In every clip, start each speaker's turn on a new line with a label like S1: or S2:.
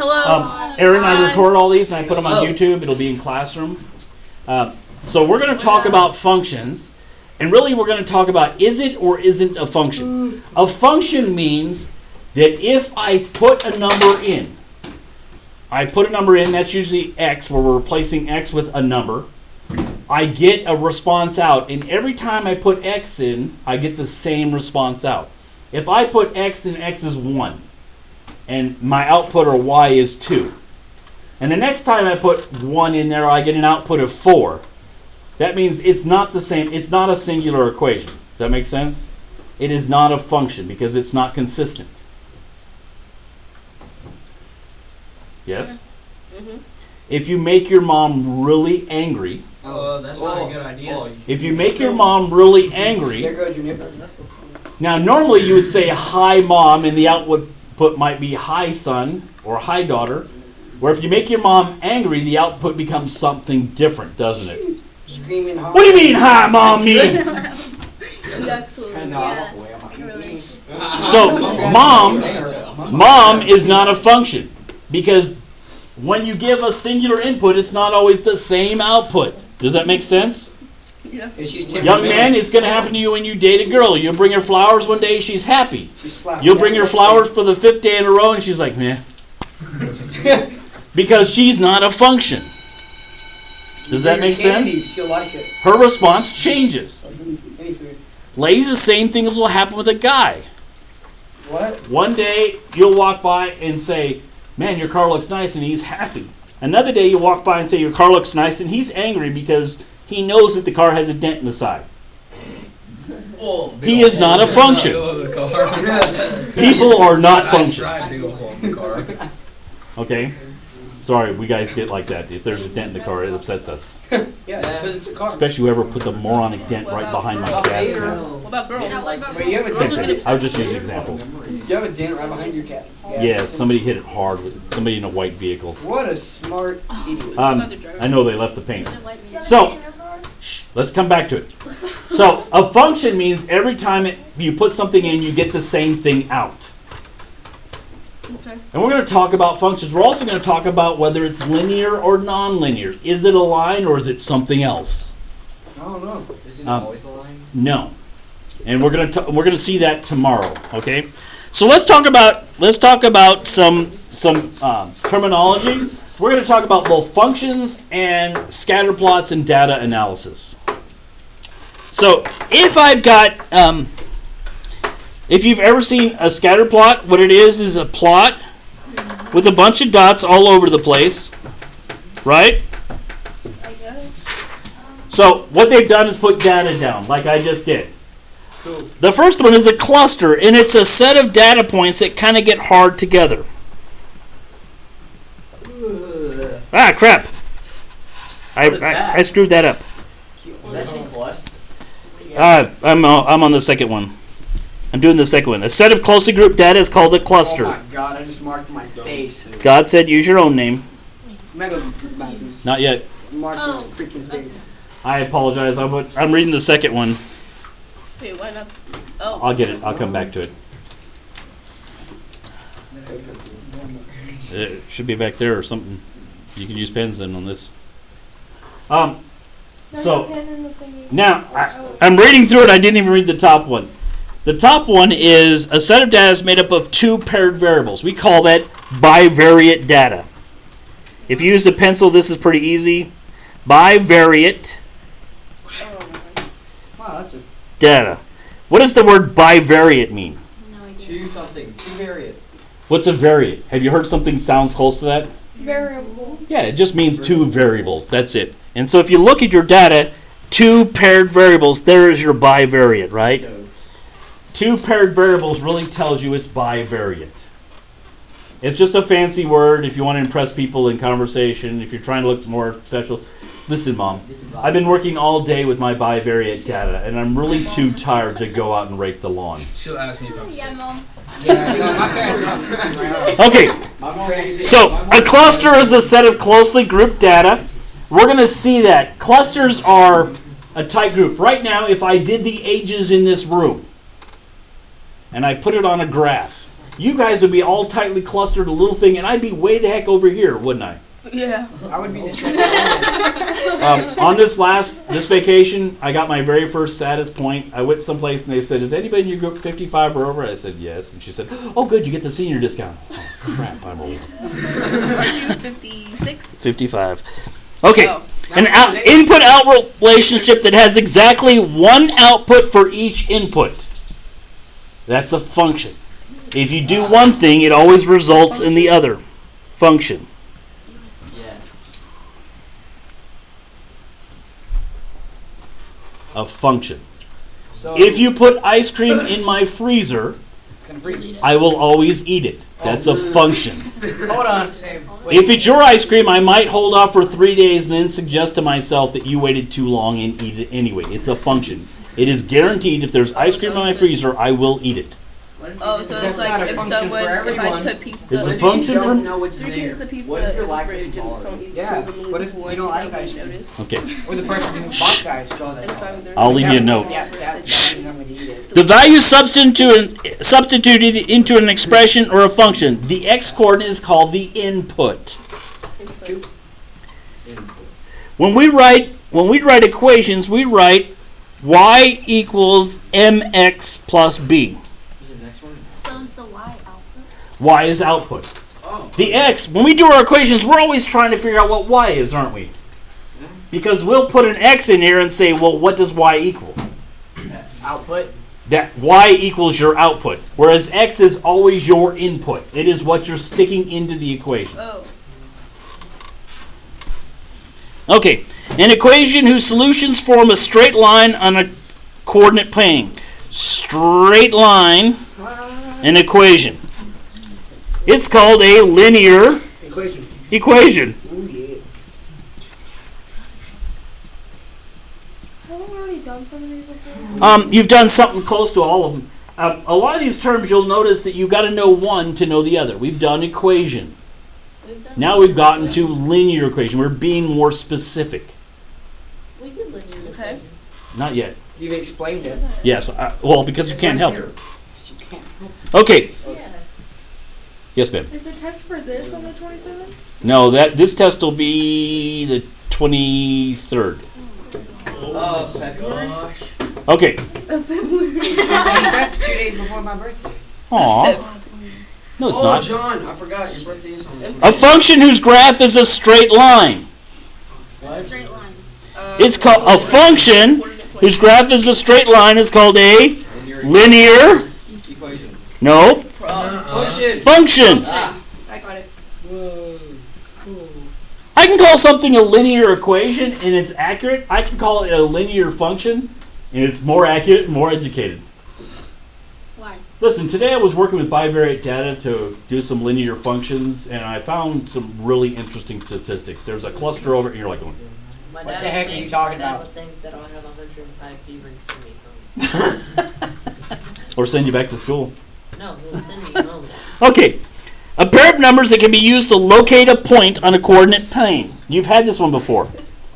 S1: Hello.
S2: Aaron, I record all these and I put them on YouTube. It'll be in Classroom. So we're going to talk about functions. And really we're going to talk about is it or isn't a function. A function means that if I put a number in, that's usually x, where we're replacing x with a number. I get a response out, and every time I put x in, I get the same response out. If I put x and x is 1, and my output or y is 2, and the next time I put 1 in there, I get an output of 4. That means it's not the same. It's not a singular equation. Does that make sense? It is not a function because it's not consistent. Yes? Mm-hmm. If you make your mom really angry,
S3: that's not a good idea.
S2: if you make your mom really angry, now normally you would say hi mom and the output might be hi son or hi daughter, where if you make your mom angry, the output becomes something different, doesn't it?
S4: Screaming hi.
S2: What do you mean hi mom mean? So mom is not a function because when you give a singular input, it's not always the same output. Does that make sense?
S1: Yeah.
S2: Young man, it's going to happen to you when you date a girl. You'll bring her flowers one day, she's happy. You'll bring her flowers for the 5th day in a row, and she's like, meh. Because she's not a function. Does that make sense?
S4: She'll like it.
S2: Her response changes. Ladies, the same things will happen with a guy.
S4: What?
S2: One day, you'll walk by and say, man, your car looks nice, and he's happy. Another day, you walk by and say, your car looks nice, and he's angry because he knows that the car has a dent in the side. He is not a function. People are not functions. Okay? Sorry, we guys get like that. If there's a dent in the car, it upsets us.
S4: Yeah, because it's a car.
S2: Especially whoever put the moronic dent right behind my cat's head.
S1: What about girls?
S4: Wait, you have a
S2: Same
S4: dent.
S2: thing. I was just using examples.
S4: You have a dent right behind your cat.
S2: Yeah, somebody hit it hard with somebody in a white vehicle.
S4: What a smart idiot.
S2: I know they left the paint. So, let's come back to it. So, a function means every time you put something in, you get the same thing out.
S1: Okay.
S2: And we're going to talk about functions. We're also going to talk about whether it's linear or non-linear. Is it a line or is it something else?
S4: I don't know.
S3: Isn't it always a line?
S2: No. And we're going to see that tomorrow. Okay. So let's talk about some terminology. We're going to talk about both functions and scatter plots and data analysis. So if I've got if you've ever seen a scatter plot, what it is a plot with a bunch of dots all over the place, right?
S1: I guess.
S2: So what they've done is put data down, like I just did. Cool. The first one is a cluster, and it's a set of data points that kind of get hard together. Ah, crap. I screwed that up. I'm on the second one. I'm doing the second one. A set of closely grouped data is called a cluster.
S4: Oh my god, I just marked my face.
S2: God said use your own name.
S4: Not
S2: Not yet.
S4: Mark my freaking face.
S2: I apologize. I'm reading the second one.
S1: Wait, why not? Oh.
S2: I'll get it. I'll come back to it. It should be back there or something. You can use pens then on this. So now I'm reading through it. I didn't even read the top one. The top one is a set of data is made up of two paired variables. We call that bivariate data. If you used a pencil, this is pretty easy. Bivariate data. What does the word bivariate mean?
S3: Two variate.
S2: What's a variate? Have you heard something sounds close to that?
S1: Variable.
S2: Yeah, it just means two variables. That's it. And so if you look at your data, two paired variables, there is your bivariate, right? Two paired variables really tells you it's bivariate. It's just a fancy word if you want to impress people in conversation, if you're trying to look more special. Listen, Mom, I've been working all day with my bivariate data, and I'm really too tired to go out and rake the lawn.
S3: She'll ask me if I'm sick.
S1: Yeah, Mom.
S2: Okay, so a cluster is a set of closely grouped data. We're going to see that. Clusters are a tight group. Right now, if I did the ages in this room, and I put it on a graph, you guys would be all tightly clustered, a little thing, and I'd be way the heck over here, wouldn't I?
S1: Yeah.
S4: I would be this.
S2: On this vacation, I got my very first saddest point. I went someplace and they said, "Is anybody in your group 55 or over?" I said, "Yes." And she said, "Oh, good, you get the senior discount." Oh, crap, I'm old.
S1: Are you 56?
S2: 55. Okay.
S1: Oh.
S2: An input-out relationship that has exactly one output for each input. That's a function. If you do one thing, it always results in the other. Function.
S3: Yeah.
S2: A function.
S4: So
S2: If you put ice cream in my freezer,
S4: it's gonna freeze.
S2: I will always eat it. That's a function.
S4: Hold on.
S2: If it's your ice cream, I might hold off for 3 days and then suggest to myself that you waited too long and eat it anyway. It's a function. It is guaranteed if there's ice cream in my freezer, I will eat it.
S1: Oh, so
S4: That's
S1: it's
S4: not
S1: like
S4: a
S1: if
S4: function
S1: someone,
S4: for
S1: if I
S4: everyone.
S1: put pizza,
S2: It's a
S4: You
S2: function
S4: don't
S2: for...
S4: know what's
S1: 3
S4: there.
S1: pieces of pizza
S3: What if you're
S1: in the
S3: lactose
S1: fridge and
S3: intolerant?
S1: someone eats
S4: Yeah.
S1: 2 of them
S4: What if
S1: before,
S4: you don't
S1: I
S4: like ice cream?
S1: notice.
S2: Okay.
S4: Or the person who bought guys.
S1: And so there's
S2: I'll leave you a note.
S4: Yeah, that means I'm gonna eat it.
S2: The value substituted into an expression or a function. The x-coordinate is called the input.
S1: input.
S2: When we write equations, we write y equals mx plus b.
S3: Is the next one?
S5: So is the Y output?
S2: Y is output.
S4: Oh.
S2: The x, when we do our equations, we're always trying to figure out what y is, aren't we? Because we'll put an x in here and say, well, what does y equal?
S4: Output.
S2: That y equals your output, whereas x is always your input. It is what you're sticking into the equation.
S1: Oh.
S2: Okay, an equation whose solutions form a straight line on a coordinate plane. Straight line, an equation. It's called a linear equation.
S4: Ooh, yeah.
S5: Haven't we already done some of these before?
S2: You've done something close to all of them. A lot of these terms, you'll notice that you got to know one to know the other. We've done equation. Now we've gotten to linear equation. We're being more specific.
S5: We did linear
S1: Okay.
S5: equation.
S2: Not yet.
S4: You've explained it.
S2: Yes. Well, because you can't help it.
S4: You can't.
S2: Okay.
S5: Yeah.
S2: Yes, ma'am.
S5: Is the test for this on the 27th?
S2: No, this test will be the 23rd.
S3: Oh, February.
S2: Okay.
S4: That's 2 days before my birthday.
S2: Aw. No, it's not.
S4: John, I forgot your birthday is on the
S2: A function whose graph is a straight line.
S5: Straight line.
S2: It's called a function whose graph is a straight line is called a linear.
S3: Equation.
S2: No.
S3: Function.
S2: Function.
S3: Ah.
S1: I got it.
S4: Whoa.
S2: I can call something a linear equation and it's accurate. I can call it a linear function and it's more accurate and more educated.
S5: Why?
S2: Listen, today I was working with bivariate data to do some linear functions and I found some really interesting statistics. There's a cluster over, and you're like going,
S6: My
S4: What
S6: dad
S4: the heck
S6: would
S4: are you
S6: think-
S4: talking
S6: my dad
S4: about?
S6: would think that I'll have 105 fever and send me home.
S2: or send you back to school.
S6: No, he'll send me home.
S2: Okay, a pair of numbers that can be used to locate a point on a coordinate plane. You've had this one before.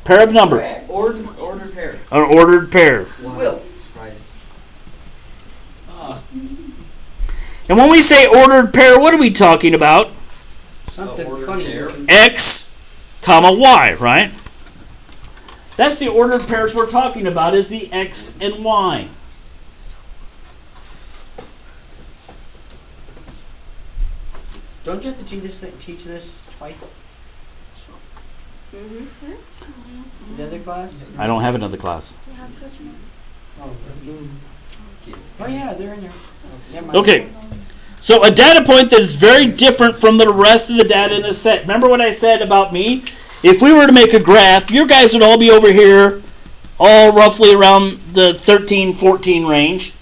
S2: Pair of numbers,
S3: Ordered pair.
S2: an ordered pair.
S3: Will. Surprised.
S2: And when we say ordered pair, what are we talking about?
S4: Something
S3: Ordered
S4: funny.
S3: pair.
S2: X, comma Y, right? That's the ordered pairs we're talking about is the X and Y.
S4: Don't you have to teach this twice?
S1: Mm-hmm.
S4: The other class?
S2: I don't have another class.
S4: Oh yeah, they're in there. Never mind.
S2: Okay. So a data point that is very different from the rest of the data in a set. Remember what I said about me? If we were to make a graph, your guys would all be over here, all roughly around the 13, 14 range.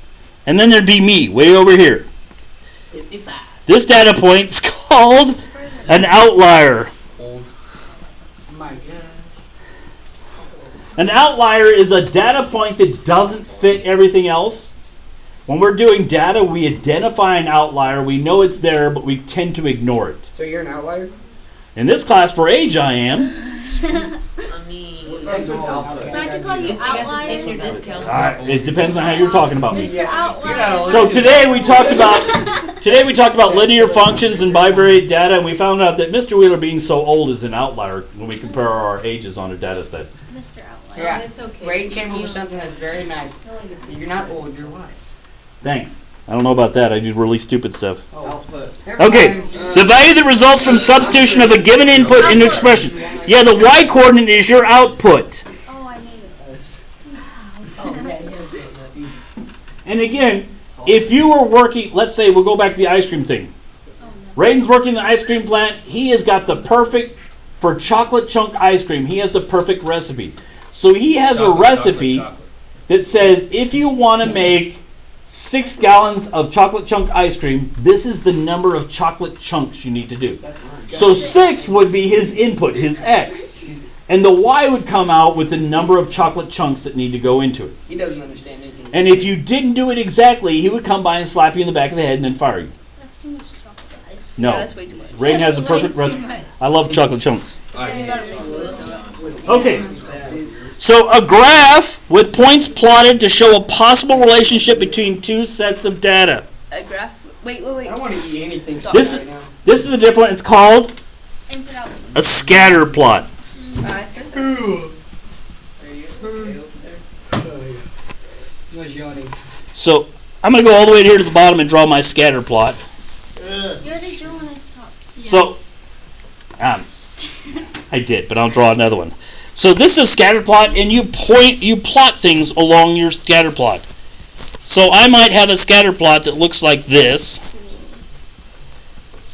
S2: And then there'd be me, way over here.
S6: 55.
S2: This data point's called an outlier.
S4: Oh my god.
S2: An outlier is a data point that doesn't fit everything else. When we're doing data, we identify an outlier. We know it's there, but we tend to ignore it.
S4: So you're an outlier?
S2: In this class, for age, I am.
S6: I mean,
S3: Next one's alpha.
S5: So I can call you
S6: you got the
S5: outlier?
S6: senior discount.
S2: It depends on how you're talking about me.
S5: Mr.
S4: You're not
S5: Outlier.
S4: a-
S2: So today we talked about Today we talked about linear functions and bivariate data, and we found out that Mr. Wheeler being so old is an outlier when we compare our ages on our data sets.
S5: Mr. Outlier.
S4: Yeah.
S6: It's okay.
S4: Ray came up with something that's very nice. You're not old, you're wise.
S2: Thanks. I don't know about that. I do really stupid stuff.
S3: Output.
S2: Okay. The value that results from substitution of a given input into expression. Yeah, the y-coordinate is your output.
S5: Oh, I need it.
S6: Oh, yeah, he has it.
S2: And again, if you were working, let's say we'll go back to the ice cream thing.
S5: Oh, no.
S2: Rayden's working in the ice cream plant. He has got the perfect, for chocolate chunk ice cream, he has the perfect recipe. So he has a recipe that says if you want to make 6 gallons of chocolate chunk ice cream, this is the number of chocolate chunks you need to do. So 6 would be his input, his x. And the y would come out with the number of chocolate chunks that need to go into it.
S4: He doesn't understand it.
S2: And if you didn't do it exactly, he would come by and slap you in the back of the head and then fire you.
S5: That's too much chocolate.
S2: No.
S1: Yeah, that's way too much.
S2: Rayden has a
S5: That's
S2: perfect
S5: way
S2: recipe.
S5: too much.
S2: I love chocolate chunks.
S1: Yeah.
S2: Okay. So a graph with points plotted to show a possible relationship between two sets of data.
S1: A graph. Wait.
S4: I don't want to eat anything
S2: This-
S4: right now.
S2: This is the difference. It's called
S5: Input out.
S2: a scatter plot.
S1: I said that.
S4: Are you okay over there? He was yawning.
S2: So I'm going to go all the way here to the bottom and draw my scatter plot.
S5: You already drew one at the top.
S2: So I did, but I'll draw another one. So this is scatter plot, and you plot things along your scatter plot. So I might have a scatter plot that looks like this.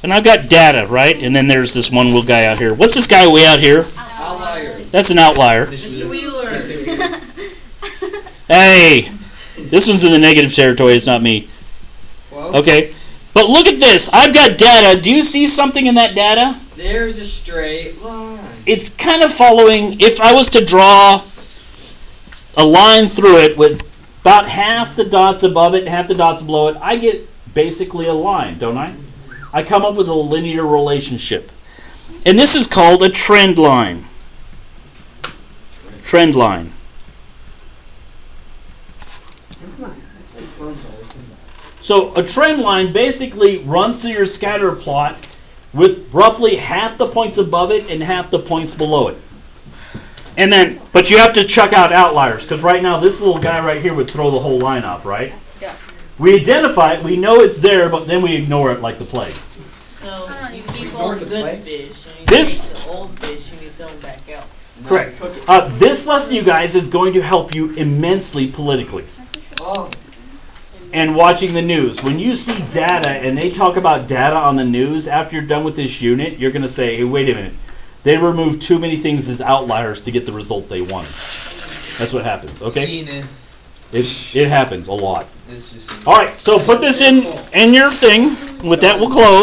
S2: And I've got data, right? And then there's this one little guy out here. What's this guy way out here?
S3: Outlier.
S2: That's an outlier.
S6: Mr. Wheeler.
S2: Hey, this one's in the negative territory. It's not me.
S4: Well,
S2: Okay. But look at this. I've got data. Do you see something in that data?
S3: There's a straight line.
S2: It's kind of following, if I was to draw a line through it with about half the dots above it and half the dots below it, I get basically a line, don't I? I come up with a linear relationship. And this is called a trend line. Trend line. So a trend line basically runs through your scatter plot with roughly half the points above it and half the points below it. And then, but you have to check out outliers, because right now this little guy right here would throw the whole line off, right?
S1: Yeah.
S2: We identify it, we know it's there, but then we ignore it like the plague.
S6: So you keep all the good fish, and you
S2: This-
S6: take the old fish and you throw them back out.
S2: Correct.
S3: Cook it.
S2: This lesson, you guys, is going to help you immensely politically.
S3: Oh,
S2: And watching the news. When you see data and they talk about data on the news, after you're done with this unit, you're going to say, hey, wait a minute. They removed too many things as outliers to get the result they wanted. That's what happens, okay?
S7: Seen it.
S2: It happens a lot.
S7: It's just.
S2: All right, so put this in your thing. With that, we'll close.